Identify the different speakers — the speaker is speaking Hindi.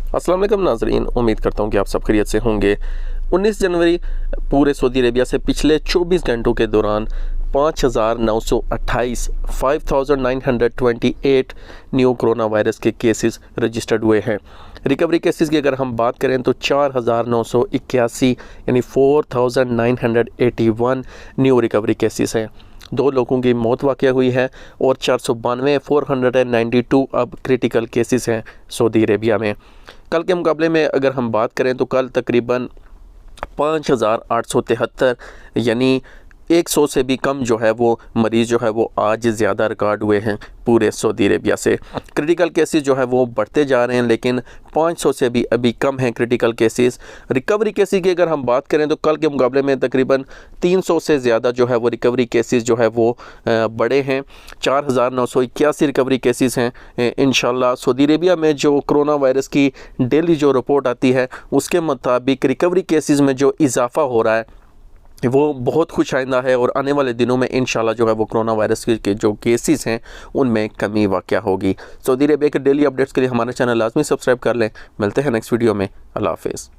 Speaker 1: अस्सलाम वालेकुम नाज़रीन, उम्मीद करता हूँ कि आप सब खैरियत से होंगे। 19 जनवरी पूरे सऊदी अरेबिया से पिछले 24 घंटों के दौरान 5,928 5,928 न्यू कोरोना वायरस के केसेस रजिस्टर्ड हुए हैं। रिकवरी केसेस की अगर हम बात करें तो 4,981 यानी 4,981 न्यू रिकवरी केसेस हैं। 2 लोगों की मौत वाक़या हुई है और 492 अब क्रिटिकल केसेस हैं सऊदी अरेबिया में। कल के मुकाबले में अगर हम बात करें तो कल तकरीबन 5,873 यानी 100 से भी कम जो है वो मरीज़ जो है वो आज ज़्यादा रिकॉर्ड हुए हैं पूरे सऊदी अरेबिया से। क्रिटिकल केसेस जो है वो बढ़ते जा रहे हैं, लेकिन 500 से भी अभी कम हैं क्रिटिकल केसेस। रिकवरी केसेस की अगर हम बात करें तो कल के मुकाबले में तकरीबन 300 से ज़्यादा जो है वो रिकवरी केसेस जो है वो बड़े हैं। 4,981 रिकवरी केसेस हैं। इंशाल्लाह सऊदी अरेबिया में जो कोरोना वायरस की डेली जो रिपोर्ट आती है उसके मुताबिक रिकवरी केसेस में जो इजाफ़ा हो रहा है वो बहुत खुश आइंदा है और आने वाले दिनों में इंशाल्लाह जो है वो कोरोना वायरस के जो केसेस हैं उनमें कमी वाक़या होगी। सऊदी अरेबिया के डेली अपडेट्स के लिए हमारे चैनल लाजमी सब्सक्राइब कर लें। मिलते हैं नेक्स्ट वीडियो में। अल्लाह हाफ़िज़।